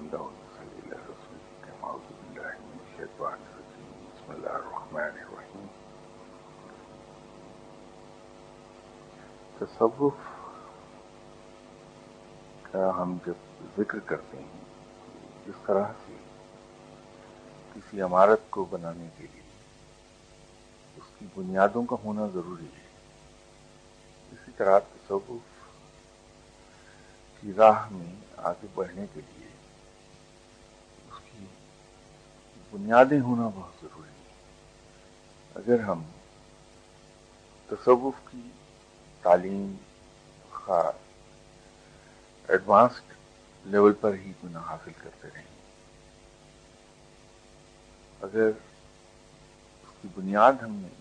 اللہ صلی اللہ رسول کریم اعوذ باللہ من الشیطان الرجیم بسم اللہ الرحمن الرحیم. تصوف کا ہم جب ذکر کرتے ہیں جس طرح سے کسی عمارت کو بنانے کے لیے اس کی بنیادوں کا ہونا ضروری ہے، اسی طرح تصوف کی راہ میں آگے بڑھنے کے لیے اس کی بنیادیں ہونا بہت ضروری ہے. اگر ہم تصوف کی تعلیم ایڈوانسڈ لیول پر ہی گنا حاصل کرتے رہیں، اگر اس کی بنیاد ہم نے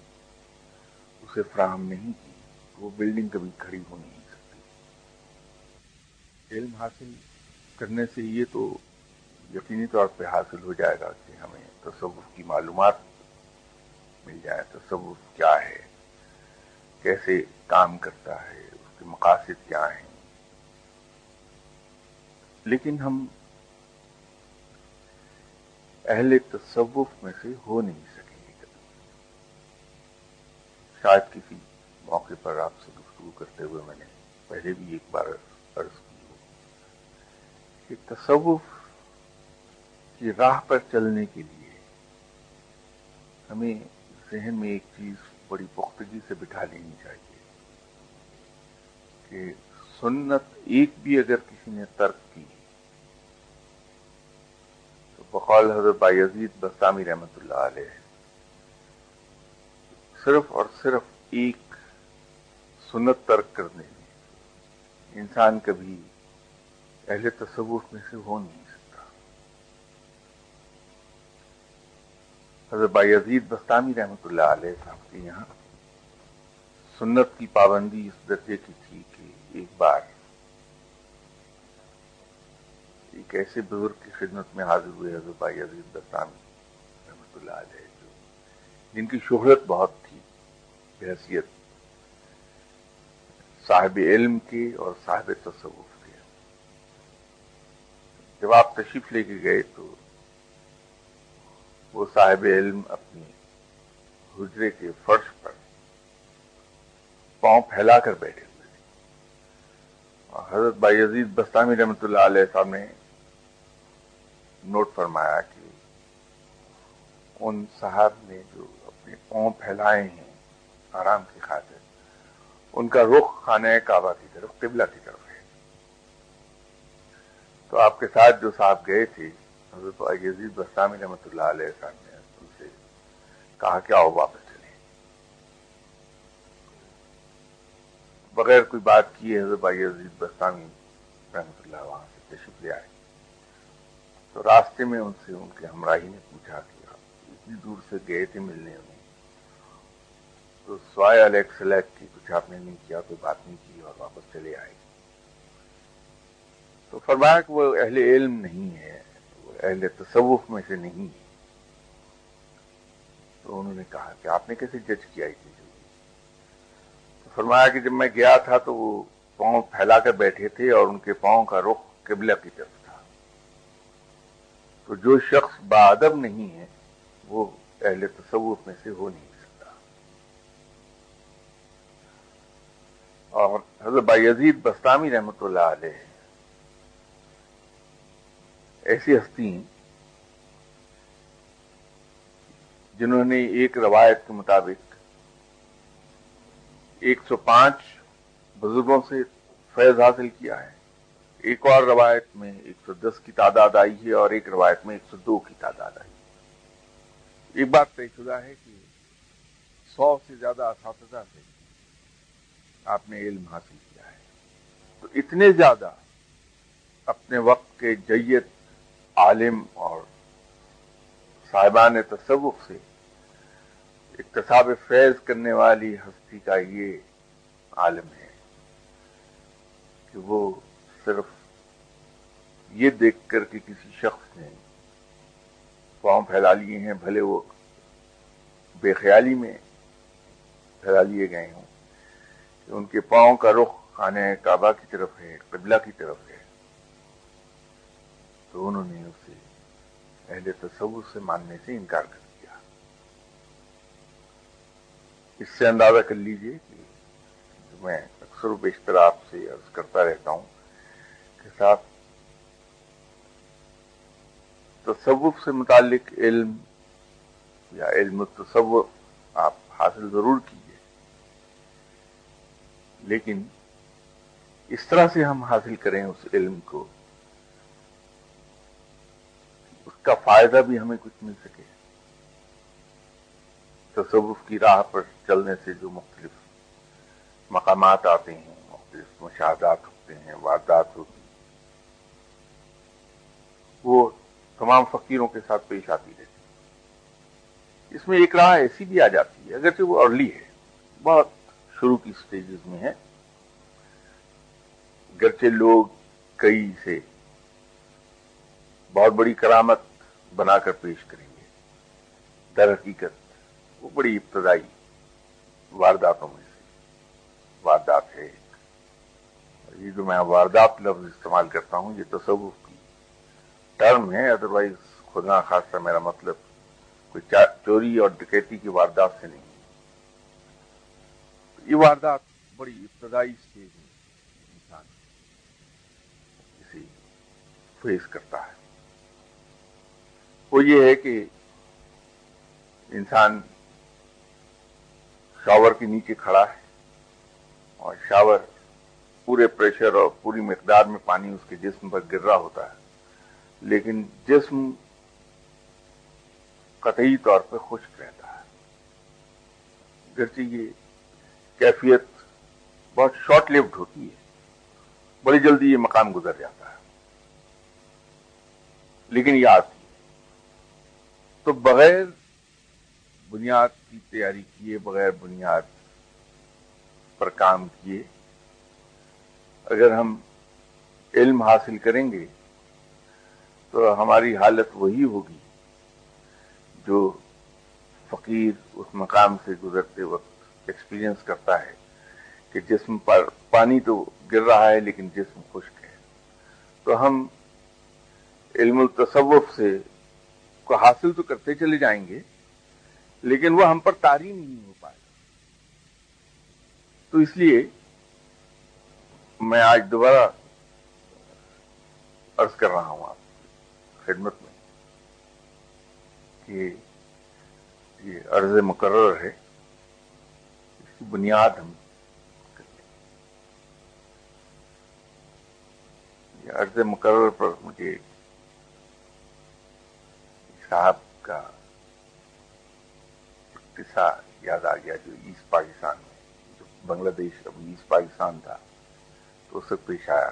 اسے فراہم نہیں کی تو وہ بلڈنگ کبھی کھڑی ہو نہیں سکتی. علم حاصل کرنے سے یہ تو یقینی طور پہ حاصل ہو جائے گا کہ ہمیں تصوف کی معلومات مل جائے، تصوف کیا ہے، کیسے کام کرتا ہے، اس کے مقاصد کیا ہیں. لیکن ہم اہل تصوف میں سے ہو نہیں سکیں گے کبھی. شاید کسی موقع پر آپ سے گفتگو کرتے ہوئے میں نے پہلے بھی ایک بار عرض کی ہو کہ تصوف کی راہ پر چلنے کے لیے ہمیں ذہن میں ایک چیز بڑی پختگی سے بٹھا لینی چاہیے کہ سنت ایک بھی اگر کسی نے ترک کی تو بقول حضرت بایزید بستامی رحمۃ اللہ علیہ صرف اور صرف ایک سنت ترک کرنے میں انسان کبھی اہل تصوف میں سے ہو نہیں سکتا. حضرت بایزید بستامی رحمۃ اللہ علیہ صاحب کے یہاں سنت کی پابندی اس درجے کی تھی کہ ایک بار ایک ایسے بزرگ کی خدمت میں حاضر ہوئے حضرت بایزید بستامی رحمۃ اللہ علیہ جن کی شہرت بہت تھی بحیثیت صاحب علم کے اور صاحب تصوف کے. جب آپ تشریف لے کے گئے تو وہ صاحب علم اپنی حجرے کے فرش پر پاؤں پھیلا کر بیٹھے ہوئے تھے اور حضرت بایزید بستامی رحمۃ اللہ علیہ صاحب نے نوٹ فرمایا کہ ان صاحب نے جو اپنے پاؤں پھیلائے ہیں آرام کی خاطر ان کا رخ خانہ کعبہ کی طرف قبلہ کی طرف ہے. تو آپ کے ساتھ جو صاحب گئے تھے حضرت بایزید بستامی رحمۃ اللہ علیہ صاحب نے ان سے کہا کہ آؤ واپس چلیں. بغیر کوئی بات کیے حضرت بایزید بستامی رحمۃ اللہ وہاں سے تشریف لے آئے. تو راستے میں ان سے ان کے ہمراہی نے پوچھا کہ آپ اتنی دور سے گئے تھے ملنے میں تو سوائے علیک سلیک کی کچھ آپ نے نہیں کیا، کوئی بات نہیں کی اور واپس چلے آئے. تو فرمایا کہ وہ اہل علم نہیں ہے، وہ اہل تصوف میں سے نہیں ہے. تو انہوں نے کہا کہ آپ نے کیسے جج کیا اتنی جلدی؟ تو فرمایا کہ جب میں گیا تھا تو وہ پاؤں پھیلا کر بیٹھے تھے اور ان کے پاؤں کا رخ قبلہ کی طرف تھا. تو جو شخص باادب نہیں ہے وہ اہل تصوف میں سے ہو نہیں سکتا. اور حضرت بایزید بستامی رحمۃ اللہ علیہ ایسی ہستی ہیں جنہوں نے ایک روایت کے مطابق 105 بزرگوں سے فیض حاصل کیا ہے. ایک اور روایت میں 110 کی تعداد آئی ہے اور ایک روایت میں 102 کی تعداد آئی ہے. ایک بات طے شدہ ہے کہ 100 سے زیادہ اساتذہ سے آپ نے علم حاصل کیا ہے. تو اتنے زیادہ اپنے وقت کے جید عالم اور صاحبان تصوف سے اکتساب فیض کرنے والی ہستی کا یہ عالم ہے کہ وہ صرف یہ دیکھ کر کہ کسی شخص نے پاؤں پھیلا لیے ہیں، بھلے وہ بے خیالی میں پھیلا لیے گئے ہوں، کہ ان کے پاؤں کا رخ خانہ کعبہ کی طرف ہے، قبلہ کی طرف ہے، تو انہوں نے اسے اہل تصوف سے ماننے سے انکار کر دیا۔ اس سے اندازہ کر لیجئے کہ میں اکثر و بیشتر آپ سے عرض کرتا رہتا ہوں کہ صاحب تصوف سے متعلق علم یا علم التصوف آپ حاصل ضرور کیجئے، لیکن اس طرح سے ہم حاصل کریں اس علم کو اس کا فائدہ بھی ہمیں کچھ مل سکے۔ تصوف کی راہ پر چلنے سے جو مختلف مقامات آتے ہیں، مختلف مشاہدات ہوتے ہیں، واردات ہوتی ہیں، وہ تمام فقیروں کے ساتھ پیش آتی رہتی ہے۔ اس میں ایک راہ ایسی بھی آ جاتی ہے، اگرچہ وہ ارلی ہے، بہت شروع کی سٹیجز میں ہے، گرچہ لوگ کئی سے بہت بڑی کرامت بنا کر پیش کریں گے، در حقیقت وہ بڑی ابتدائی وارداتوں میں سے واردات ہے۔ یہ جو میں واردات لفظ استعمال کرتا ہوں یہ تصوف کی ٹرم ہے، ادروائز خدا خاصہ میرا مطلب کوئی چوری اور ڈکیتی کی واردات سے نہیں۔ یہ واردات بڑی ابتدائی سٹیج میں انسان اسے فیس کرتا ہے۔ وہ یہ ہے کہ انسان شاور کے نیچے کھڑا ہے اور شاور پورے پریشر اور پوری مقدار میں پانی اس کے جسم پر گر رہا ہوتا ہے، لیکن جسم قطعی طور پہ خشک رہتا ہے، گرچہ یہ کیفیت بہت شارٹ لیوڈ ہوتی ہے، بڑی جلدی یہ مقام گزر جاتا ہے، لیکن یہ آتی ہے۔ تو بغیر بنیاد کی تیاری کیے، بغیر بنیاد پر کام کیے اگر ہم علم حاصل کریں گے تو ہماری حالت وہی ہوگی جو فقیر اس مقام سے گزرتے وقت ایکسپیرینس کرتا ہے کہ جسم پر پانی تو گر رہا ہے لیکن جسم خشک ہے۔ تو ہم علم التصوف سے کو حاصل تو کرتے چلے جائیں گے لیکن وہ ہم پر طاری نہیں ہو پائے گا۔ تو اس لیے میں آج دوبارہ عرض کر رہا ہوں آپ کی خدمت میں کہ یہ عرض مقرر ہے، اس کی بنیاد ہم کریں۔ یہ عرض مقرر پر مجھے صاحب کا قصہ یاد آ گیا جو ایسٹ پاکستان میں، جو بنگلہ دیش ابھی ایسٹ پاکستان تھا تو اس سے پیش آیا۔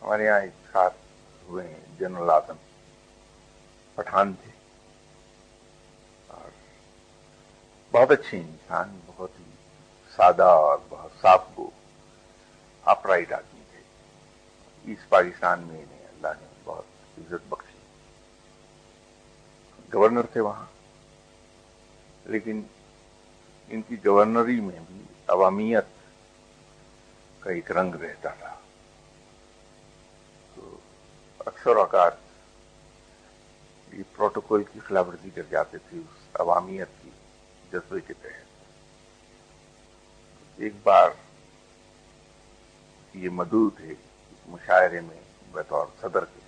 ہمارے یہاں ایک ساتھ ہوئے ہیں جنرل اعظم پٹھان تھے اور بہت اچھے انسان، بہت ہی سادہ اور بہت صاف گو اپ رائٹ آدمی تھے۔ ایسٹ پاکستان میں انہیں اللہ نے بہت عزت بخشی، گورنر تھے وہاں، لیکن ان کی گورنری میں بھی عوامیت کا ایک رنگ رہتا تھا۔ تو اکثر اوقات یہ پروٹوکول کی خلاف ورزی کر جاتے تھے اس عوامیت کی جذبے کے تحت۔ ایک بار یہ مدعو تھے مشاعرے میں بطور صدر کے،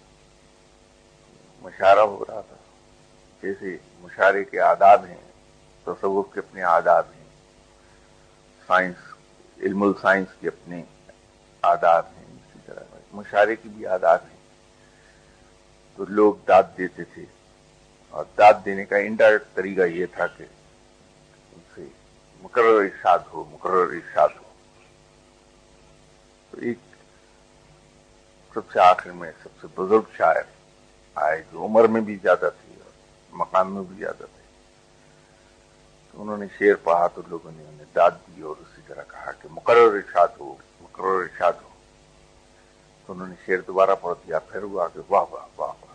مشاعرہ ہو رہا تھا، جیسے مشاعرے کے آداب ہیں، تصوف کے اپنے آداب ہیں، سائنس علم السائنس کے اپنے آداب ہیں، اسی طرح مشاعرے کی بھی آداب ہیں۔ تو لوگ داد دیتے تھے اور داد دینے کا انڈائریکٹ طریقہ یہ تھا کہ ان سے مقرر ارشاد ہو، مقرر ارشاد ہو۔ تو ایک سب سے آخر میں سب سے بزرگ شاعر آئے جو عمر میں بھی زیادہ تھے اور مقام میں بھی زیادہ تھے، تو انہوں نے شعر پڑھا تو لوگوں نے انہیں داد دی اور اسی طرح کہا کہ مقرر ارشاد ہو، مقرر ارشاد ہو۔ تو انہوں نے شعر دوبارہ پڑھ دیا، پھر ہوا کہ واہ واہ واہ واہ،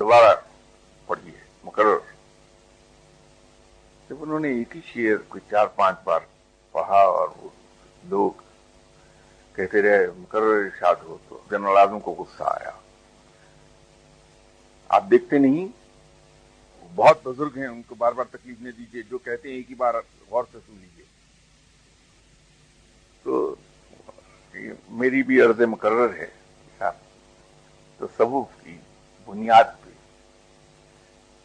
دوبارہ پڑھیے مقرر۔ جب انہوں نے ایک ہی شعر کو 4-5 بار پڑھا اور وہ لوگ کہتے رہے مقرر ارشاد ہو تو جنرل اعظم کو غصہ آیا. آپ دیکھتے نہیں، بہت بزرگ ہیں، ان کو بار بار تکلیف نہیں دیجیے، جو کہتے ہیں ایک ہی بار غور سے سن لیجیے. تو میری بھی عرض مقرر ہے تصوف کی بنیاد پہ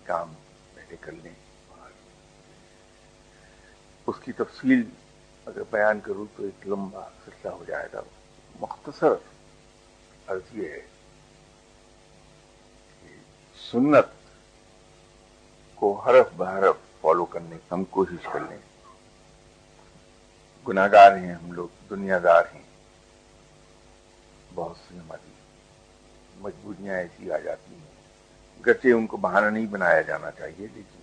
کام پہلے کر لیں. اس کی تفصیل اگر بیان کروں تو ایک لمبا سلسلہ ہو جائے گا. مختصر عرض یہ ہے کہ سنت کو حرف بحرف فالو کرنے کی ہم کوشش کر لیں. گناہگار ہیں ہم لوگ، دنیا دار ہیں، بہت سی ہماری مجبوریاں ایسی آ جاتی ہیں، گرچہ ان کو بہانہ نہیں بنایا جانا چاہیے، لیکن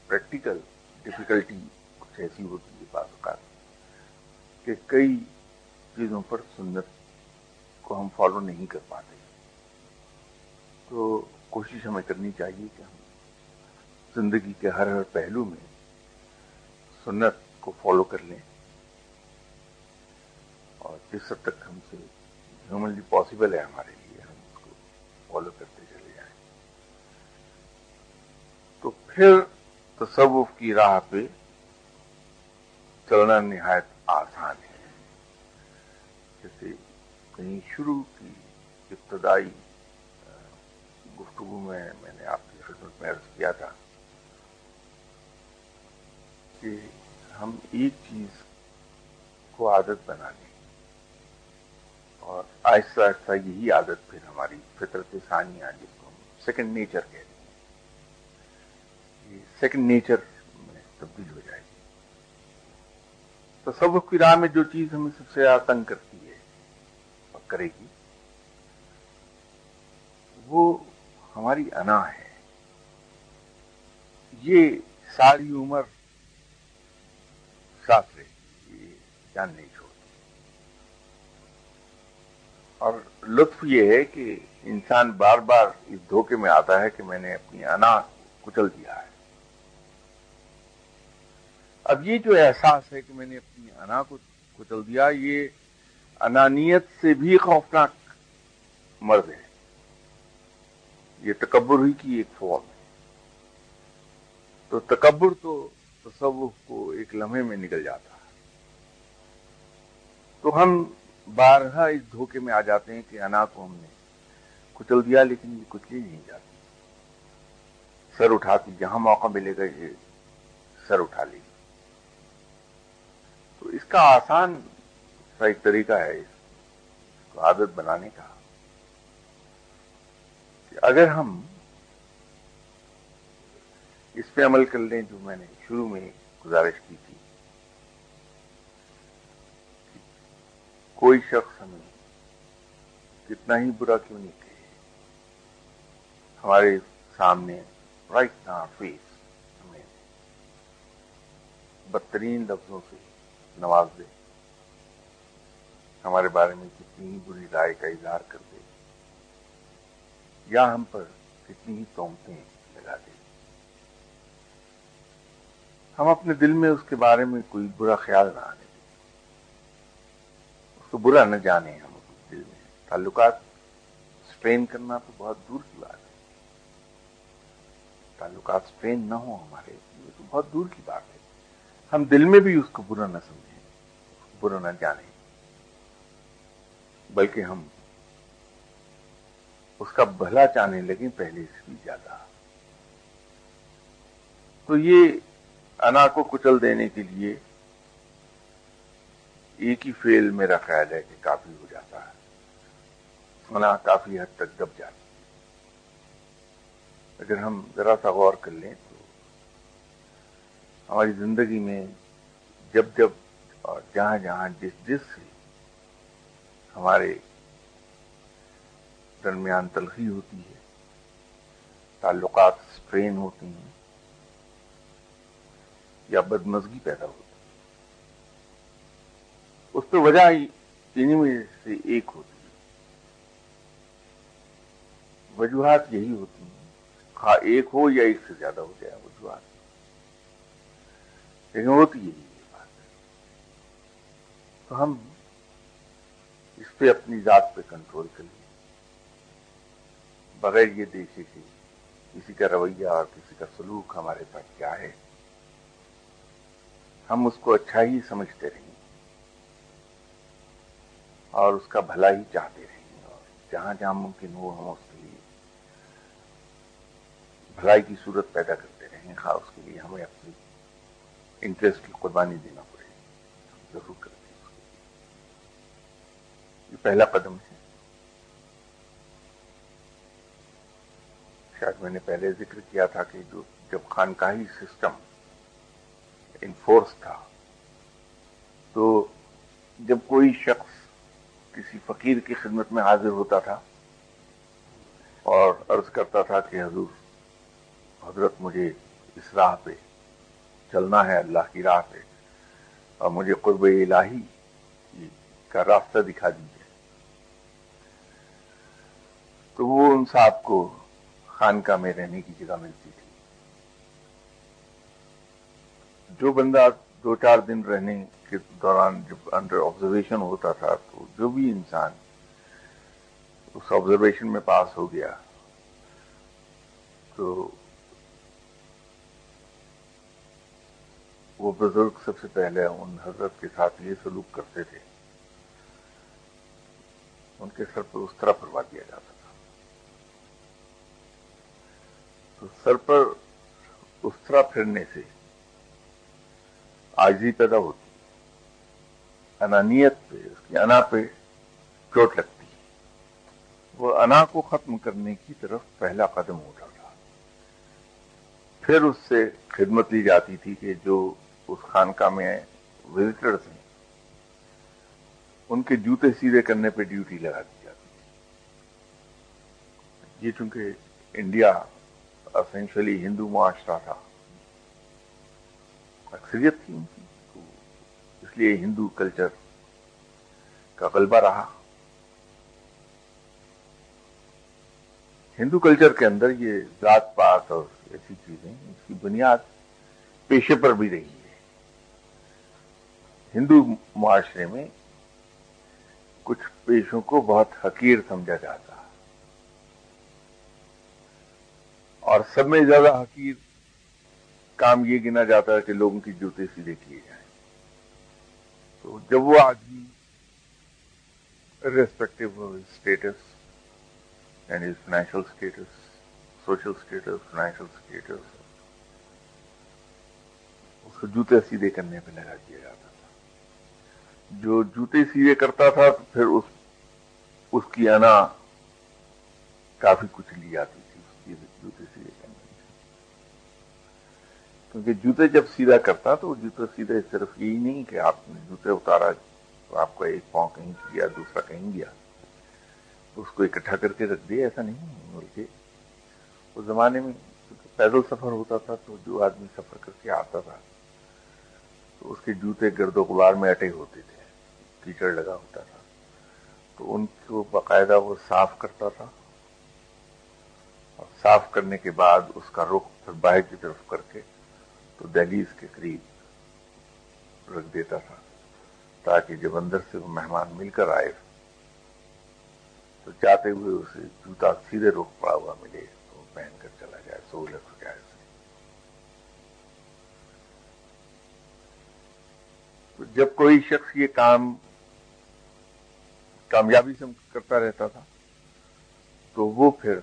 پریکٹیکل ڈیفیکلٹی کچھ ایسی ہوتی ہے بعض اوقات کہ کئی چیزوں پر سنت کو ہم فالو نہیں کر پاتے. تو کوشش ہمیں کرنی چاہیے کہ ہم زندگی کے ہر پہلو میں سنت کو فالو کر لیں، اور جس حد تک ہم سے ہیومنلی پاسبل ہے ہمارے لیے ہم اس کو فالو کرتے چلے جائیں. تو پھر تصوف کی راہ پہ چلنا نہایت آسان ہے. جیسے کہیں شروع کی ابتدائی گفتگو میں نے آپ کی خدمت میں عرض کیا تھا کہ ہم ایک چیز کو عادت بنا لیں اور آہستہ آہستہ یہی عادت پھر ہماری فطرت ثانیہ جس کو ہم سیکنڈ نیچر کہتے ہیں، یہ سیکنڈ نیچر میں تبدیل ہو جائے گی. تصوف کی راہ میں جو چیز ہمیں سب سے زیادہ تنگ کرتی ہے اور کرے گی وہ ہماری انا ہے. یہ ساری عمر ساتھ رہے گی، یہ جان نہیں چھوڑتی. اور لطف یہ ہے کہ انسان بار بار اس دھوکے میں آتا ہے کہ میں نے اپنی انا کچل دیا ہے. اب یہ جو احساس ہے کہ میں نے اپنی انا کو کچل دیا، یہ انانیت سے بھی خوفناک مرض ہے. یہ تکبر ہی کی ایک فارم ہے. تو تکبر تو تصوف کو ایک لمحے میں نکل جاتا ہے. تو ہم بارہا اس دھوکے میں آ جاتے ہیں کہ انا کو ہم نے کچل دیا، لیکن یہ کچلی نہیں جاتی. سر اٹھا کے جہاں موقع ملے گا یہ سر اٹھا لے گی. تو اس کا آسان سا ایک طریقہ ہے اس کو عادت بنانے کا کہ اگر ہم اس پہ عمل کر لیں جو میں نے شروع میں گزارش کی تھی، کوئی شخص ہمیں کتنا ہی برا کیوں نہیں کہے، ہمارے سامنے رائٹ نا فیس ہمیں بدترین لفظوں سے نواز دے، ہمارے بارے میں کتنی ہی بری رائے کا اظہار کر دے، یا ہم پر کتنی ہی تہمتیں لگا دے، ہم اپنے دل میں اس کے بارے میں کوئی برا خیال نہ آنے دیں، اس کو برا نہ جانیں. ہم اپنے دل میں تعلقات سٹرین کرنا تو بہت دور کی بات ہے. تعلقات سٹرین نہ ہوں ہمارے، یہ تو بہت دور کی بات ہے. ہم دل میں بھی اس کو برا نہ سمجھیں، برا نہ جانیں، بلکہ ہم اس کا بھلا چاہنے لگیں پہلے سے بھی زیادہ. تو یہ انا کو کچل دینے کے لیے ایک ہی فعل میرا خیال ہے کہ کافی ہو جاتا ہے. انا کافی حد تک دب جاتی. اگر ہم ذرا سا غور کر لیں تو ہماری زندگی میں جب جب اور جہاں جہاں جس جس سے ہمارے درمیان تلخی ہوتی ہے، تعلقات سٹرین ہوتی ہیں یا بدمزگی پیدا ہوتی ہے، اس پہ وجہ انہی میں سے ایک ہوتی ہے. وجوہات یہی ہوتی ہیں، خواہ ایک ہو یا ایک سے زیادہ ہو جائے وجوہات، لیکن ہوتی یہی ہے بات. تو ہم اس پہ اپنی ذات پہ کنٹرول کر لیے، بغیر یہ دیکھے کہ کسی کا رویہ اور کسی کا سلوک ہمارے پاس کیا ہے، ہم اس کو اچھا ہی سمجھتے رہیں اور اس کا بھلا ہی چاہتے رہیں، اور جہاں جہاں ممکن ہو ہم اس کے لیے بھلائی کی صورت پیدا کرتے رہیں، خواہ اس کے لیے ہمیں اپنی انٹرسٹ کی قربانی دینا پڑے، ہم ضرور کرتے ہیں اس کے لیے۔ یہ پہلا قدم ہے۔ شاید میں نے پہلے ذکر کیا تھا کہ جب خانقاہی سسٹم انفورس تھا، تو جب کوئی شخص کسی فقیر کی خدمت میں حاضر ہوتا تھا اور عرض کرتا تھا کہ حضرت مجھے اس راہ پہ چلنا ہے، اللہ کی راہ پہ، اور مجھے قرب الہی کا راستہ دکھا دیجیے، تو وہ ان صاحب کو خانقاہ میں رہنے کی جگہ ملتی تھی۔ جو بندہ 2-4 دن رہنے کے دوران جب انڈر آبزرویشن ہوتا تھا، تو جو بھی انسان اس آبزرویشن میں پاس ہو گیا تو وہ بزرگ سب سے پہلے ان حضرت کے ساتھ یہ سلوک کرتے تھے، ان کے سر پر اس طرح پروا دیا جاتا تھا۔ تو سر پر اس طرح پھرنے سے عاجزی پیدا ہوتی، انانیت پہ، اس کی انا پہ چوٹ لگتی، وہ انا کو ختم کرنے کی طرف پہلا قدم اٹھا تھا۔ پھر اس سے خدمت لی جاتی تھی کہ جو اس خانقاہ میں وزٹرز ہیں ان کے جوتے سیدھے کرنے پہ ڈیوٹی لگا دی جاتی تھی۔ یہ چونکہ انڈیا اسینشلی ہندو معاشرہ تھا، اکثریت تھی ان کی، تو اس لیے ہندو کلچر کا غلبہ رہا۔ ہندو کلچر کے اندر یہ ذات پات اور ایسی چیزیں، اس کی بنیاد پیشے پر بھی رہی ہے۔ ہندو معاشرے میں کچھ پیشوں کو بہت حقیر سمجھا جاتا ہے، اور سب میں زیادہ حقیر کام یہ گنا جاتا ہے کہ لوگوں کی جوتے سیدھے کیے جائیں۔ تو جب وہ آدمی irrespective of his status and his financial status, social status, financial status, اس کو جوتے سیدھے کرنے پہ لگا دیا جاتا تھا۔ جو جوتے سیدھے کرتا تھا تو پھر اس کی انا کافی کچھ لی جاتی تھی اس کی جوتے سیدھے کرنے میں، کیونکہ جوتے جب سیدھا کرتا تو جوتے سیدھے صرف یہی نہیں کہ آپ نے جوتے اتارا تو آپ کا ایک پاؤں کہیں گیا دوسرا کہیں گیا تو اس کو اکٹھا کر کے رکھ دیا، ایسا نہیں، بلکہ اس زمانے میں پیدل سفر ہوتا تھا، تو جو آدمی سفر کر کے آتا تھا تو اس کے جوتے گرد و غبار میں اٹے ہوتے تھے، کیچڑ لگا ہوتا تھا، تو ان کو باقاعدہ وہ صاف کرتا تھا، اور صاف کرنے کے بعد اس کا رخ پھر باہر کی طرف کر کے تو دہلیز کے قریب رکھ دیتا تھا، تاکہ جب اندر سے وہ مہمان مل کر آئے تو جاتے ہوئے اسے جوتا سیدھے رخ پڑا ہوا ملے تو پہن کر چلا جائے، سہولت ہو جائے اسے۔ تو جب کوئی شخص یہ کام کامیابی سے کرتا رہتا تھا تو وہ پھر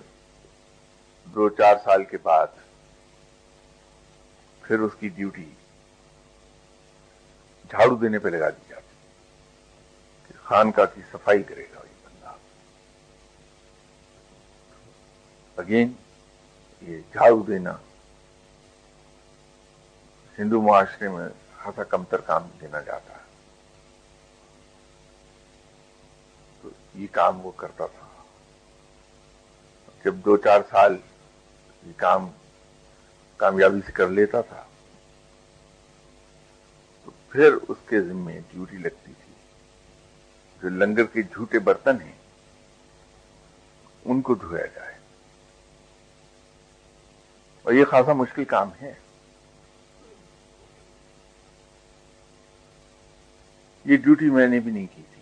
2-4 سال کے بعد پھر اس کی ڈیوٹی جھاڑو دینے پہ لگا دی جاتی کہ خانقاہ کی صفائی کرے گا یہ بندہ۔ اگین یہ جھاڑو دینا ہندو معاشرے میں خاصا کمتر کام دینا جاتا ہے، تو یہ کام وہ کرتا تھا۔ جب 2-4 سال یہ کام کامیابی سے کر لیتا تھا تو پھر اس کے ذمے ڈیوٹی لگتی تھی جو لنگر کے جھوٹے برتن ہیں ان کو دھویا جائے، اور یہ خاصا مشکل کام ہے۔ یہ ڈیوٹی میں نے بھی نہیں کی تھی،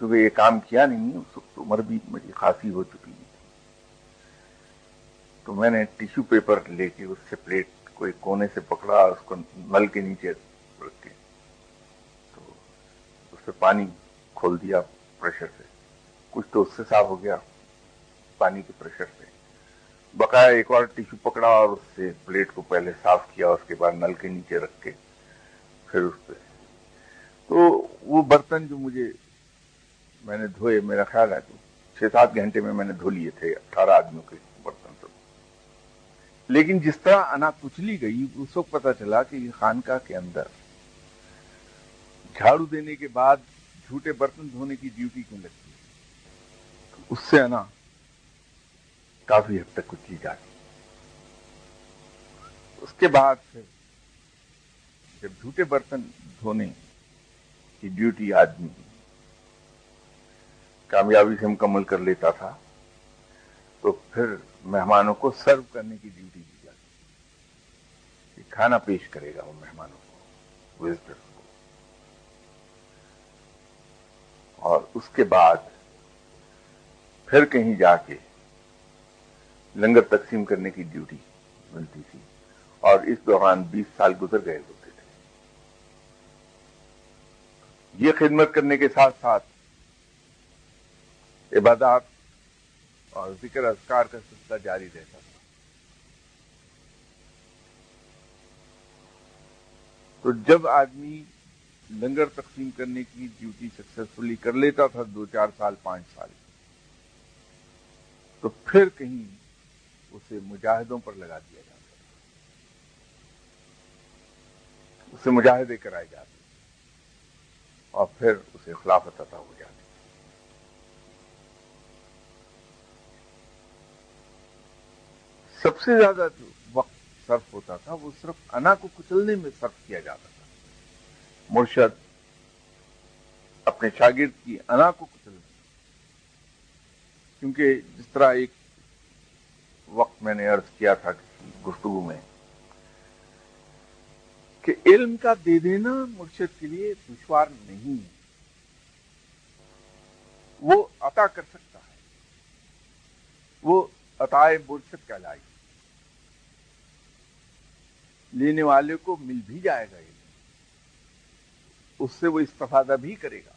چونکہ یہ کام کیا نہیں، اس وقت عمر بھی میری خاصی ہو چکی تھی، تو میں نے ٹیشو پیپر لے کے اس سے پلیٹ کو ایک کونے سے پکڑا، اس کو نل کے نیچے رکھ کے تو اس پہ پانی کھول دیا پریشر سے، کچھ تو اس سے صاف ہو گیا پانی کے پریشر سے، بقایا ایک اور ٹیشو پکڑا اور اس سے پلیٹ کو پہلے صاف کیا، اس کے بعد نل کے نیچے رکھ کے پھر اس پہ، تو وہ برتن جو میں نے دھوئے، میرا خیال ہے تو 6-7 گھنٹے میں نے دھو لیے تھے 18 آدمیوں کے برتن سب۔ لیکن جس طرح انا کچلی گئی، اس وقت پتا چلا کہ یہ خانقاہ کے اندر جھاڑو دینے کے بعد جھوٹے برتن دھونے کی ڈیوٹی کیوں لگتی ہے، اس سے انا کافی حد تک کچلی جاتی۔ اس کے بعد پھر جب جھوٹے برتن دھونے کی ڈیوٹی آدمی کامیابی سے مکمل کر لیتا تھا، تو پھر مہمانوں کو سرو کرنے کی ڈیوٹی دی جاتی، کہ کھانا پیش کرے گا وہ مہمانوں کو، وزٹرز کو، اور اس کے بعد پھر کہیں جا کے لنگر تقسیم کرنے کی ڈیوٹی ملتی تھی، اور اس دوران 20 سال گزر گئے ہوتے تھے۔ یہ خدمت کرنے کے ساتھ ساتھ عبادات اور ذکر اذکار کا سلسلہ جاری رہتا تھا۔ تو جب آدمی لنگر تقسیم کرنے کی ڈیوٹی سکسیسفلی کر لیتا تھا 2-4 سال 5 سال، تو پھر کہیں اسے مجاہدوں پر لگا دیا جاتا تھا، اسے مجاہدے کرائے جاتے تھے، اور پھر اسے خلافت عطا ہو جاتی۔ سب سے زیادہ جو وقت صرف ہوتا تھا وہ صرف انا کو کچلنے میں صرف کیا جاتا تھا۔ مرشد اپنے شاگرد کی انا کو کچلنے، کیونکہ جس طرح ایک وقت میں نے عرض کیا تھا کسی گفتگو میں کہ علم کا دے دینا مرشد کے لیے دشوار نہیں ہے، وہ عطا کر سکتا ہے، وہ عطائے مرشد کہلائی، لینے والے کو مل بھی جائے گا علم، اس سے وہ استفادہ بھی کرے گا،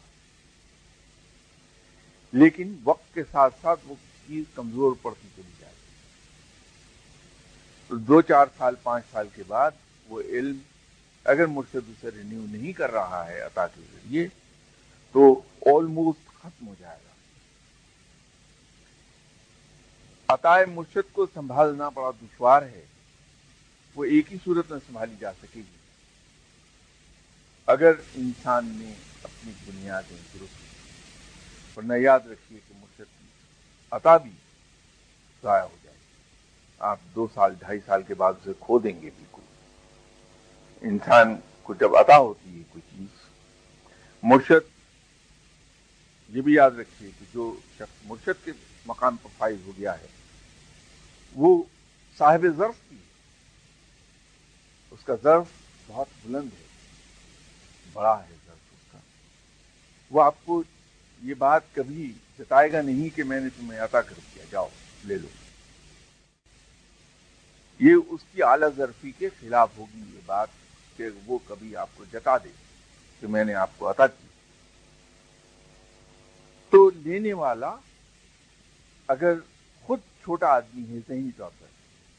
لیکن وقت کے ساتھ ساتھ وہ چیز کمزور پڑتی چلی جائے گی۔ تو 2-4 سال 5 سال کے بعد وہ علم اگر مرشد اسے رینیو نہیں کر رہا ہے عطا کے ذریعے، تو آلموسٹ ختم ہو جائے گا۔ عطائے مرشد کو سنبھالنا بڑا دشوار ہے، وہ ایک ہی صورت میں سنبھالی جا سکے گی اگر انسان نے اپنی بنیادیں درست کی، ورنہ یاد رکھیے کہ مرشد کی عطا بھی ضائع ہو جائے گی، آپ 2 سال 2.5 سال کے بعد اسے کھو دیں گے بالکل۔ انسان کو جب عطا ہوتی ہے کوئی چیز، مرشد یہ بھی یاد رکھیے کہ جو شخص مرشد کے مقام پر فائز ہو گیا ہے وہ صاحب ظرف کی ہے، اس کا ظرف بہت بلند ہے، بڑا ہے ظرف اس کا، وہ آپ کو یہ بات کبھی جتائے گا نہیں کہ میں نے تمہیں عطا کر دیا، جاؤ لے لو، یہ اس کی اعلی ظرفی کے خلاف ہوگی یہ بات کہ وہ کبھی آپ کو جتا دے کہ میں نے آپ کو عطا کی۔ تو لینے والا اگر خود چھوٹا آدمی ہے ذہنی طور پر،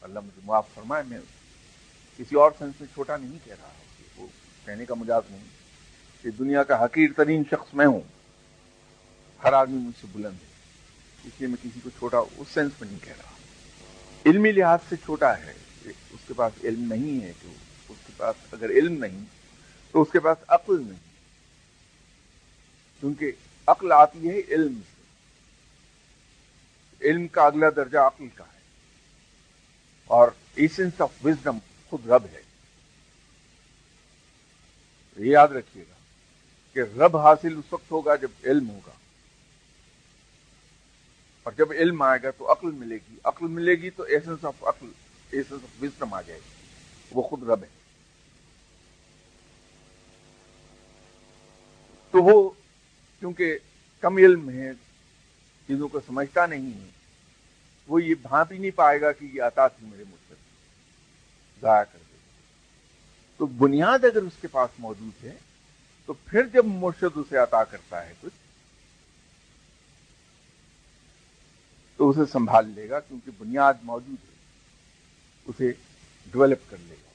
اللہ مجھے معاف فرمائے، میں کسی اور سینس میں چھوٹا نہیں کہہ رہا ہوں، وہ کہنے کا مجاز نہیں کہ دنیا کا حقیر ترین شخص میں ہوں، ہر آدمی مجھ سے بلند ہے، اس لیے میں کسی کو چھوٹا اس سینس میں نہیں کہہ رہا، علمی لحاظ سے چھوٹا ہے، اس کے پاس علم نہیں ہے، کہ اس کے پاس اگر علم نہیں تو اس کے پاس عقل نہیں، کیونکہ عقل آتی ہے علم سے، علم کا اگلا درجہ عقل کا ہے، اور ایسنس آف وزڈم خود رب ہے۔ یہ یاد رکھیے گا کہ رب حاصل اس وقت ہوگا جب علم ہوگا، اور جب علم آئے گا تو عقل ملے گی، عقل ملے گی تو ایسنس آف عقل، ایسنس آف وزڈم آ جائے گی، وہ خود رب ہے۔ تو وہ کیونکہ کم علم ہے، چیزوں کو سمجھتا نہیں ہے، وہ یہ بھانپ ہی نہیں پائے گا کہ یہ عطا تھی میرے مرشد، ضائع کر دے گا۔ تو بنیاد اگر اس کے پاس موجود ہے تو پھر جب مرشد اسے عطا کرتا ہے کچھ تو اسے سنبھال لے گا، کیونکہ بنیاد موجود ہے، اسے ڈیولپ کر لے گا۔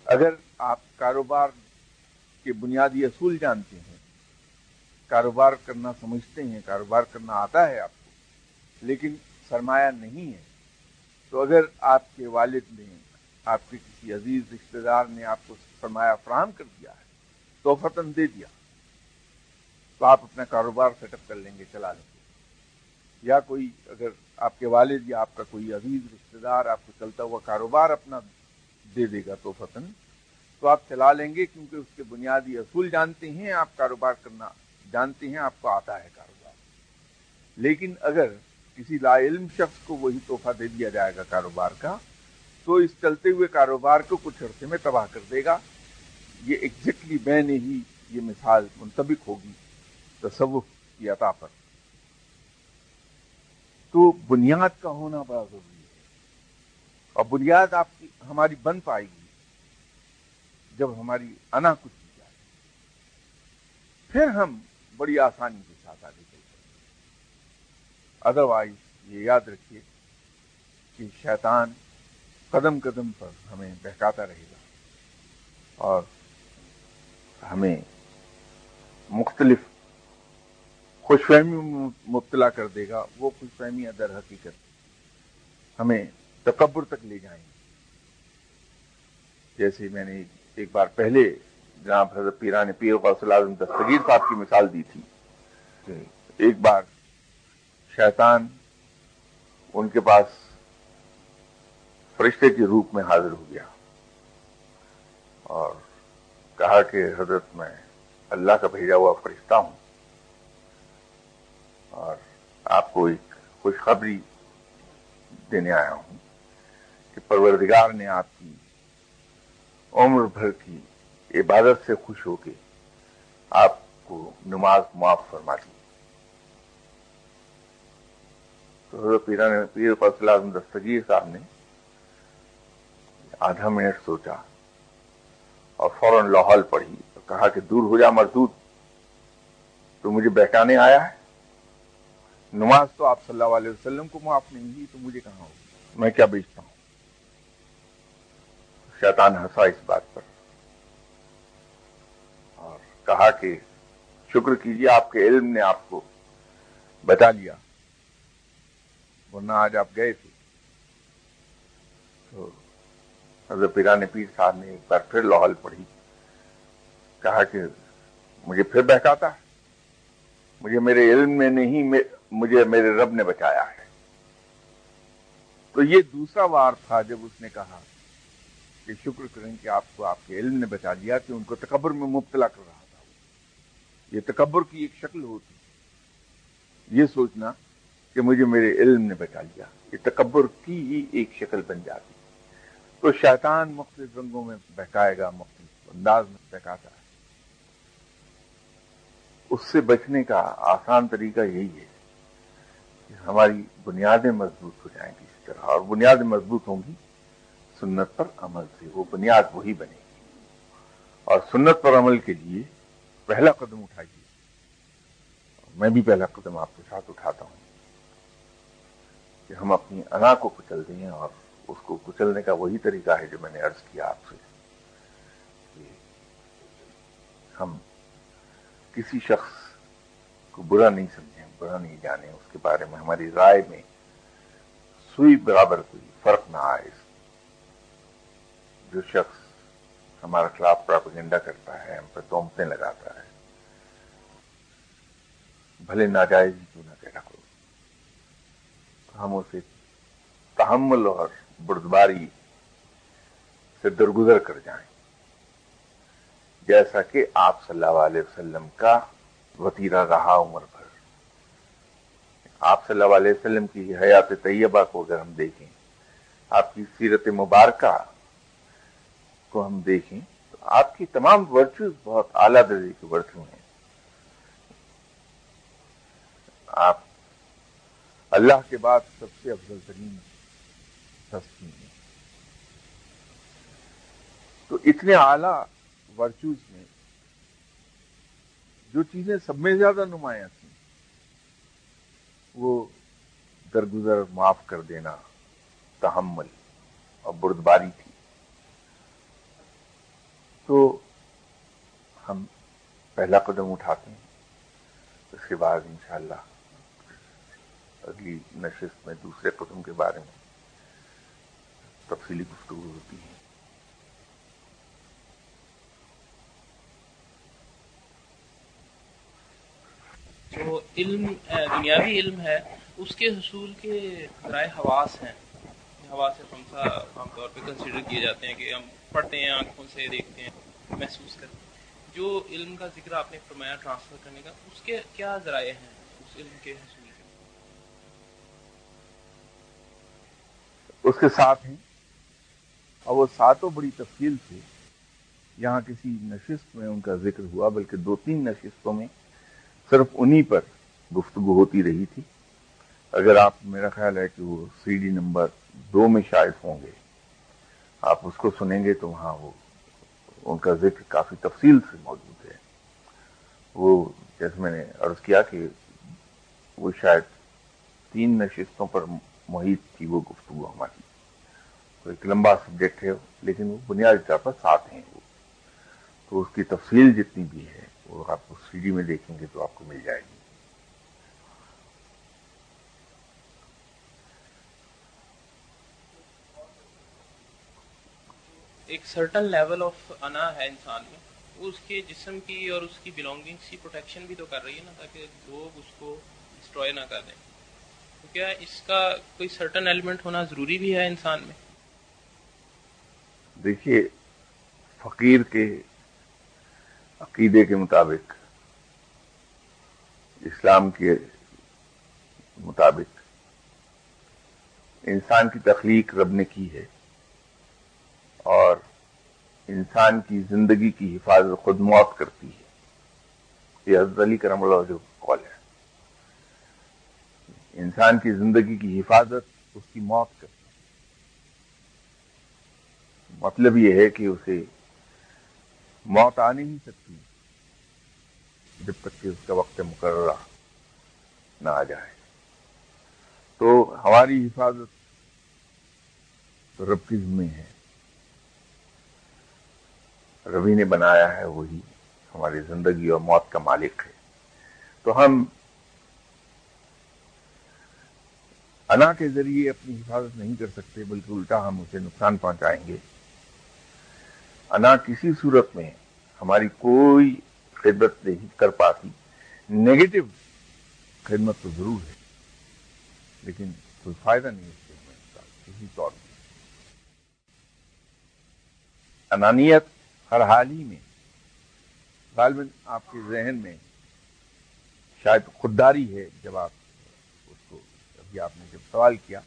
اگر آپ کاروبار کے بنیادی اصول جانتے ہیں، کاروبار کرنا سمجھتے ہیں، کاروبار کرنا آتا ہے آپ کو، لیکن سرمایہ نہیں ہے، تو اگر آپ کے والد نے، آپ کے کسی عزیز رشتہ دار نے آپ کو سرمایہ فراہم کر دیا ہے، توفتاً دے دیا، تو آپ اپنا کاروبار سیٹ اپ کر لیں گے، چلا لیں گے۔ یا کوئی اگر آپ کے والد یا آپ کا کوئی عزیز رشتہ دار آپ کو چلتا ہوا کاروبار اپنا دے دے گا توفتاً، تو آپ چلا لیں گے، کیونکہ اس کے بنیادی اصول جانتے ہیں، آپ کاروبار کرنا جانتے ہیں، آپ کو آتا ہے کاروبار۔ لیکن اگر کسی لا علم شخص کو وہی تحفہ دے دیا جائے گا کاروبار کا، تو اس چلتے ہوئے کاروبار کو کچھ عرصے میں تباہ کر دے گا۔ یہ ایگزیکٹلی میں نے ہی یہ مثال منطبق ہوگی تصوف کی عطا پر۔ تو بنیاد کا ہونا بڑا ضروری ہے، اور بنیاد آپ کی ہماری بن پائے گی جب ہماری انا کچھ کی جائے، پھر ہم بڑی آسانی کے ساتھ آگے چل سکتے ہیں۔ ادروائز یہ یاد رکھیے کہ شیطان قدم قدم پر ہمیں بہکاتا رہے گا اور ہمیں مختلف خوش فہمی میں مبتلا کر دے گا۔ وہ خوش فہمیاں در حقیقت ہمیں تکبر تک لے جائیں گے۔ جیسے میں نے ایک بار پہلے جناب حضرت پیران پیر غوث الاعظم دستگیر صاحب کی مثال دی تھی کہ ایک بار شیطان ان کے پاس فرشتے کے روپ میں حاضر ہو گیا اور کہا کہ حضرت میں اللہ کا بھیجا ہوا فرشتہ ہوں اور آپ کو ایک خوشخبری دینے آیا ہوں کہ پروردگار نے آپ کی عمر بھر کی عبادت سے خوش ہو کے آپ کو نماز معاف فرما دی۔ تو حضرت پیران پیر غوث الاعظم دستگیر صاحب نے آدھا منٹ سوچا اور فوراً لاحول پڑھی اور کہا کہ دور ہو جا مردود، تو مجھے بہکانے آیا ہے؟ نماز تو آپ صلی اللہ علیہ وسلم کو معاف نہیں ہوئی تو مجھے کہاں ہوگی؟ میں کیا بیچتا ہوں؟ شیطان ہنسا اس بات پر اور کہا کہ شکر کیجیے آپ کے علم نے آپ کو بچا لیا، ورنہ آج آپ گئے تھے۔ تو حضرت پیران پیر صاحب نے ایک بار پھر لاحول پڑھی، کہا کہ مجھے پھر بہکاتا ہے، مجھے میرے علم میں نہیں، مجھے میرے رب نے بچایا ہے۔ تو یہ دوسرا وار تھا جب اس نے کہا کہ شکر کریں کہ آپ کو آپ کے علم نے بچا لیا، کہ ان کو تکبر میں مبتلا کر رہا تھا۔ یہ تکبر کی ایک شکل ہوتی، یہ سوچنا کہ مجھے میرے علم نے بچا لیا، یہ تکبر کی ہی ایک شکل بن جاتی۔ تو شیطان مختلف رنگوں میں بہکائے گا، مختلف انداز میں بہکاتا ہے۔ اس سے بچنے کا آسان طریقہ یہی ہے کہ ہماری بنیادیں مضبوط ہو جائیں کسی طرح، اور بنیادیں مضبوط ہوں گی سنت پر عمل سے، وہ بنیاد وہی بنے گی۔ اور سنت پر عمل کے لیے پہلا قدم اٹھائیے، میں بھی پہلا قدم آپ کے ساتھ اٹھاتا ہوں کہ ہم اپنی انا کو کچل دیں، اور اس کو کچلنے کا وہی طریقہ ہے جو میں نے عرض کیا آپ سے، کہ ہم کسی شخص کو برا نہیں سمجھیں، برا نہیں جانیں، اس کے بارے میں ہماری رائے میں سوئی برابر کوئی فرق نہ آئے۔ جو شخص ہمارے خلاف پراپیگنڈا کرتا ہے، ہم پہ تہمتیں لگاتا ہے، بھلے ناجائز ہی کیوں نہ کہنا کرو، تو ہم اسے تحمل اور بردباری سے درگزر کر جائیں، جیسا کہ آپ صلی اللہ علیہ وسلم کا وتیرہ رہا عمر بھر۔ آپ صلی اللہ علیہ وسلم کی حیات طیبہ کو اگر ہم دیکھیں، آپ کی سیرت مبارکہ کو ہم دیکھیں، تو آپ کی تمام ورچوز بہت اعلیٰ درجے کے ورچو ہیں۔ آپ اللہ کے بعد سب سے افضل ترین ہستی ہیں. تو اتنے اعلیٰ ورچوز میں جو چیزیں سب میں زیادہ نمایاں تھیں وہ درگزر، معاف کر دینا، تحمل اور بردباری تھی. تو ہم پہلا قدم اٹھاتے ہیں، اس کے بعد انشاءاللہ اگلی نشست میں دوسرے قدم کے بارے میں تفصیلی گفتگو ہوتی ہے. جو علم دنیاوی علم ہے اس کے حصول کے ذرائع حواس ہیں، حواس خمسہ عام طور پہ کنسیڈر کیے جاتے ہیں کہ ہم پڑھتے ہیں، آنکھوں سے دیکھتے ہیں، محسوس کرتے ہیں. جو علم کا ذکر آپ نے فرمایا ٹرانسفر کرنے کا، اس کے کیا ذرائع ہیں اس علم کے حصول کے؟ اس کے ساتھ ہیں، اور وہ ساتوں بڑی تفصیل سے یہاں کسی نشست میں ان کا ذکر ہوا، بلکہ 2-3 نشستوں میں صرف انہی پر گفتگو ہوتی رہی تھی. اگر آپ، میرا خیال ہے کہ وہ سی ڈی نمبر 2 میں شاید ہوں گے، آپ اس کو سنیں گے تو وہاں وہ ان کا ذکر کافی تفصیل سے موجود ہے. وہ جیسے میں نے عرض کیا کہ وہ شاید 3 نشستوں پر محیط تھی وہ گفتگو ہماری. تو ایک لمبا سبجیکٹ ہے، لیکن وہ بنیادی طور پر ساتھ ہیں وہ. تو اس کی تفصیل جتنی بھی ہے وہ آپ کو سی ڈی میں دیکھیں گے تو آپ کو مل جائے گی. ایک سرٹن لیول آف انا ہے انسان میں، وہ اس کے جسم کی اور اس کی بلونگنگس کی پروٹیکشن بھی تو کر رہی ہے نا، تاکہ لوگ اس کو ڈسٹروائے نہ کر دیں. تو کیا اس کا کوئی سرٹن ایلیمنٹ ہونا ضروری بھی ہے انسان میں؟ دیکھیے، فقیر کے عقیدے کے مطابق، اسلام کے مطابق، انسان کی تخلیق رب نے کی ہے، اور انسان کی زندگی کی حفاظت خود موت کرتی ہے. یہ حضرت علی کرم اللہ جو قول ہے، انسان کی زندگی کی حفاظت اس کی موت کرتی ہے. مطلب یہ ہے کہ اسے موت آ نہیں سکتی جب تک کہ اس کا وقت مقررہ نہ آ جائے. تو ہماری حفاظت تو رب کی ذمہ ہے، ربی نے بنایا ہے، وہی ہماری زندگی اور موت کا مالک ہے. تو ہم انا کے ذریعے اپنی حفاظت نہیں کر سکتے، بلکہ الٹا ہم اسے نقصان پہنچائیں گے. انا کسی صورت میں ہماری کوئی خدمت نہیں کر پاتی. نیگیٹو خدمت تو ضرور ہے، لیکن کوئی فائدہ نہیں اس خدمت کا کسی طور پر. انانیت ہر حال ہی میں غالباً آپ کے ذہن میں شاید خودداری ہے. جب آپ اس کو، ابھی آپ نے جب سوال کیا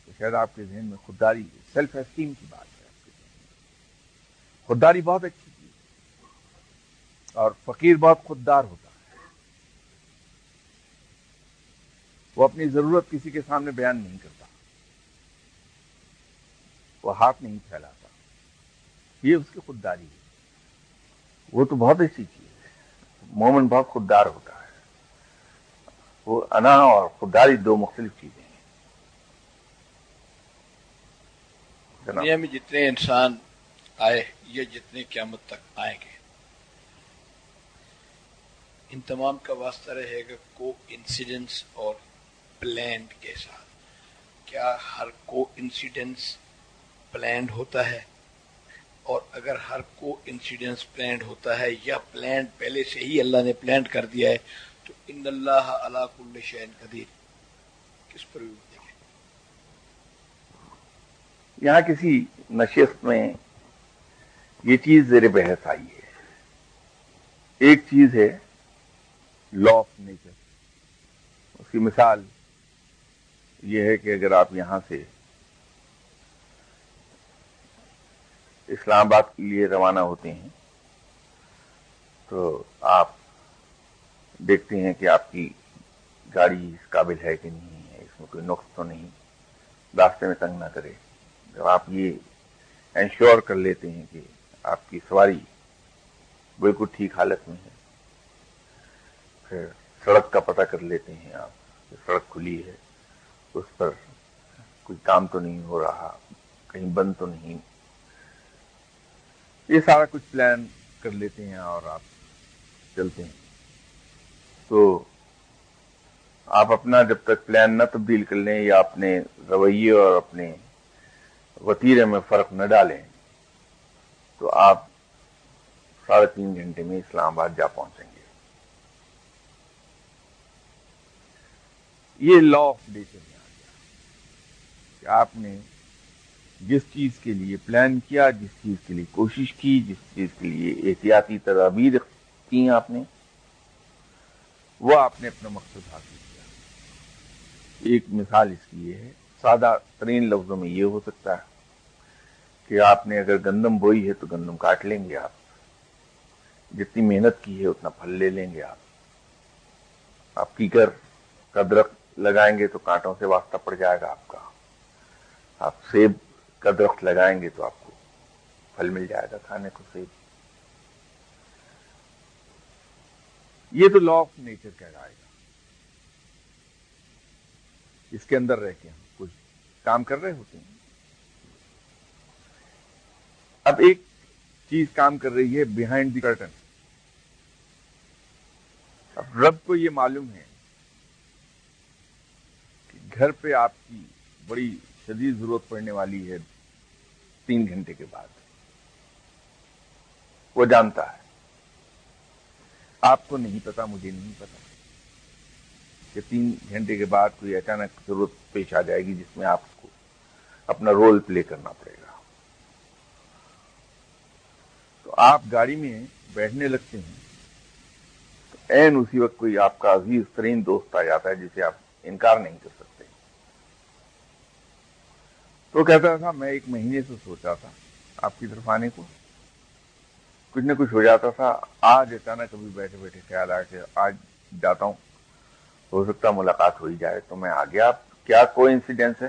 تو شاید آپ کے ذہن میں خودداری، سیلف اسٹیم کی بات ہے آپ کے ذہن میں. خودداری بہت اچھی چیز ہے، اور فقیر بہت خوددار ہوتا ہے. وہ اپنی ضرورت کسی کے سامنے بیان نہیں کرتا، وہ ہاتھ نہیں پھیلاتا. یہ اس کی خودداری ہے. وہ تو بہت اچھی چیز ہے. مومن بہت خوددار ہوتا ہے. وہ انا اور خودداری 2 مختلف چیزیں ہیں. دنیا میں جتنے انسان آئے یا جتنے قیامت تک آئیں گے، ان تمام کا واسطہ رہے گا کو انسیڈنس اور پلانڈ کے ساتھ. کیا ہر کو انسیڈنس پلانڈ ہوتا ہے؟ اور اگر ہر کو انسیڈنس پلانڈ ہوتا ہے یا پلانڈ پہلے سے ہی اللہ نے پلانڈ کر دیا ہے، تو ان اللہ علی کل شیء قدیر کس پر بھی دیکھیں. یہاں کسی نشست میں یہ چیز زیر بحث آئی ہے. ایک چیز ہے لا آف نیچر. اس کی مثال یہ ہے کہ اگر آپ یہاں سے اسلام آباد کے لیے روانہ ہوتے ہیں تو آپ دیکھتے ہیں کہ آپ کی گاڑی اس قابل ہے کہ نہیں ہے، اس میں کوئی نقص تو نہیں، راستے میں تنگ نہ کرے. جب آپ یہ انشور کر لیتے ہیں کہ آپ کی سواری بالکل ٹھیک حالت میں ہے، پھر سڑک کا پتہ کر لیتے ہیں آپ کہ سڑک کھلی ہے، اس پر کوئی کام تو نہیں ہو رہا، کہیں بند تو نہیں، یہ سارا کچھ پلان کر لیتے ہیں اور آپ چلتے ہیں. تو آپ اپنا جب تک پلان نہ تبدیل کر لیں یا اپنے رویے اور اپنے وتیرے میں فرق نہ ڈالیں تو آپ 3.5 گھنٹے میں اسلام آباد جا پہنچیں گے. یہ لا آف نیچر میں آ گیا کہ آپ نے جس چیز کے لیے پلان کیا، جس چیز کے لیے کوشش کی، جس چیز کے لیے احتیاطی تدابیر کی آپ نے، وہ آپ نے اپنا مقصد حاصل کیا. ایک مثال اس کی یہ ہے، سادہ ترین لفظوں میں یہ ہو سکتا ہے کہ آپ نے اگر گندم بوئی ہے تو گندم کاٹ لیں گے آپ، جتنی محنت کی ہے اتنا پھل لے لیں گے آپ کیکر کا درخت لگائیں گے تو کانٹوں سے واسطہ پڑ جائے گا آپ کا، آپ سیب کا درخت لگائیں گے تو آپ کو پھل مل جائے گا کھانے کو سیب. یہ تو لا آف نیچر کہلائے گا. اس کے اندر رہ کے ہم کچھ کام کر رہے ہوتے ہیں. اب ایک چیز کام کر رہی ہے بیہائنڈ دی کرٹن. اب رب کو یہ معلوم ہے کہ گھر پہ آپ کی بڑی شدید ضرورت پڑنے والی ہے 3 گھنٹے کے بعد. وہ جانتا ہے، آپ کو نہیں پتا، مجھے نہیں پتا کہ 3 گھنٹے کے بعد کوئی اچانک ضرورت پیش آ جائے گی جس میں آپ کو اپنا رول پلے کرنا پڑے گا. تو آپ گاڑی میں بیٹھنے لگتے ہیں تو عین اسی وقت کوئی آپ کا عزیز ترین دوست آ جاتا ہے جسے آپ انکار نہیں کر سکتے. تو کہتا تھا میں 1 مہینے سے سوچا تھا آپ کی طرف آنے کو، کچھ نہ کچھ ہو جاتا تھا، آج اچانک کبھی بیٹھے بیٹھے خیال آیا کہ آج جاتا ہوں، ہو سکتا ملاقات ہو ہی جائے، تو میں آ گیا. کیا کوئی انسیڈنس ہے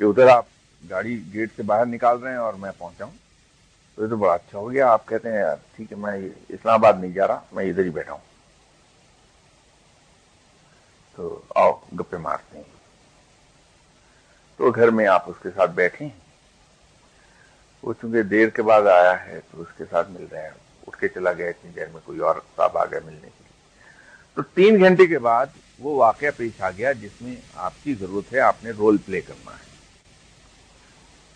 کہ ادھر آپ گاڑی گیٹ سے باہر نکال رہے ہیں اور میں پہنچا ہوں؟ تو یہ تو بڑا اچھا ہو گیا. آپ کہتے ہیں یار ٹھیک ہے، میں اسلام آباد نہیں جا رہا، میں ادھر ہی بیٹھا ہوں، تو آؤ گپے مارتے ہیں. تو گھر میں آپ اس کے ساتھ بیٹھے ہیں، وہ چونکہ دیر کے بعد آیا ہے تو اس کے ساتھ مل رہے ہیں، اٹھ کے چلا گیا، اتنی دیر میں کوئی اور صاحب آ گیا ملنے کے لیے. تو 3 گھنٹے کے بعد وہ واقعہ پیش آ گیا جس میں آپ کی ضرورت ہے، آپ نے رول پلے کرنا ہے.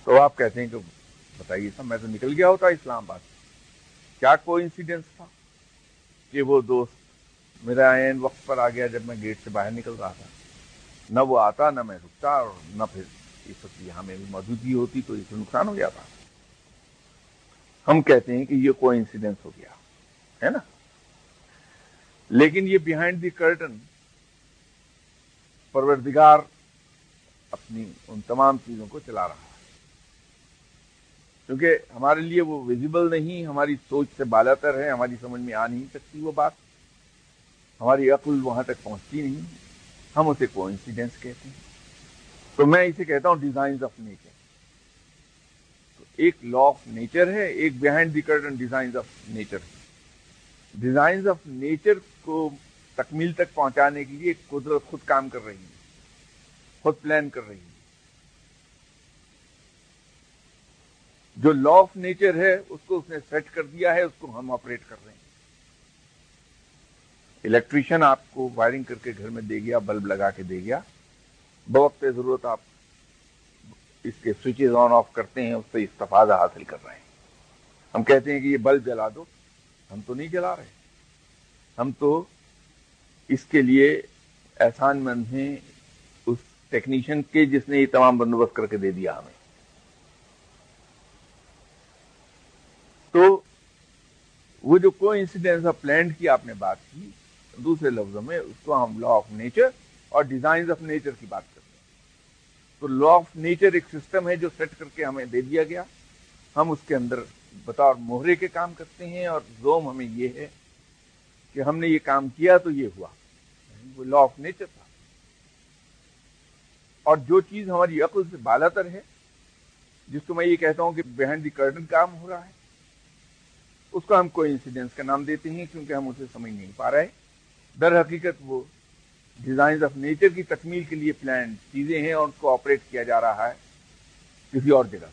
تو آپ کہتے ہیں کہ بتائیے صاحب میں تو نکل گیا ہوتا اسلام آباد. کیا کوئی انسیڈنس تھا کہ وہ دوست میرا عین وقت پر آ گیا جب میں گیٹ سے باہر نکل رہا تھا؟ نہ وہ آتا، نہ میں رکتا، اور نہ پھر اس وقت یہاں میری موجودگی ہوتی تو اس سے نقصان ہو جاتا. ہم کہتے ہیں کہ یہ کوئی انسیڈنس ہو گیا ہے نا. لیکن یہ بیہائنڈ دی کرٹن پروردگار اپنی ان تمام چیزوں کو چلا رہا ہے، کیونکہ ہمارے لیے وہ ویزیبل نہیں، ہماری سوچ سے بالا تر ہے، ہماری سمجھ میں آ نہیں سکتی وہ بات، ہماری عقل وہاں تک پہنچتی نہیں، ہم اسے کوئنسیڈنس کہتے ہیں. تو میں اسے کہتا ہوں ڈیزائنز آف نیچر. تو ایک لا آف نیچر ہے، ایک behind the curtain designs of nature ہے. ڈیزائنز آف نیچر کو تکمیل تک پہنچانے کے لیے قدرت خود کام کر رہی ہے، خود پلان کر رہی ہے. جو لا آف نیچر ہے اس کو اس نے سیٹ کر دیا ہے، اس کو ہم آپریٹ کر رہے ہیں. الیکٹریشین آپ کو وائرنگ کر کے گھر میں دے گیا، بلب لگا کے دے گیا، بوقت ضرورت آپ اس کے سوئچز آن آف کرتے ہیں، اس سے استفادہ حاصل کر رہے ہیں. ہم کہتے ہیں کہ یہ بلب جلا دو، ہم تو نہیں جلا رہے، ہم تو اس کے لیے احسان مند ہیں اس ٹیکنیشین کے جس نے یہ تمام بندوبست کر کے دے دیا ہمیں. تو وہ جو کوئی انسیڈنس آف پلانٹ کی آپ نے بات کی، دوسرے لفظوں میں اس کو ہم لا آف نیچر اور ڈیزائنز آف نیچر کی بات کرتے ہیں. تو لا آف نیچر ایک سسٹم ہے جو سیٹ کر کے ہمیں دے دیا گیا، ہم اس کے اندر بطور مہرے کے کام کرتے ہیں، اور زوم ہمیں یہ ہے کہ ہم نے یہ کام کیا تو یہ ہوا. وہ لا آف نیچر تھا. اور جو چیز ہماری عقل سے بالاتر ہے، جس کو میں یہ کہتا ہوں کہ بیہائنڈ دی کرٹن کام ہو رہا ہے، اس کو ہم کوئی انسیڈنس کا نام دیتے ہیں کیونکہ ہم اسے سمجھ نہیں پا رہے. در حقیقت وہ ڈیزائنز آف نیچر کی تکمیل کے لیے پلان چیزیں ہیں اور ان کو آپریٹ کیا جا رہا ہے کسی اور جگہ.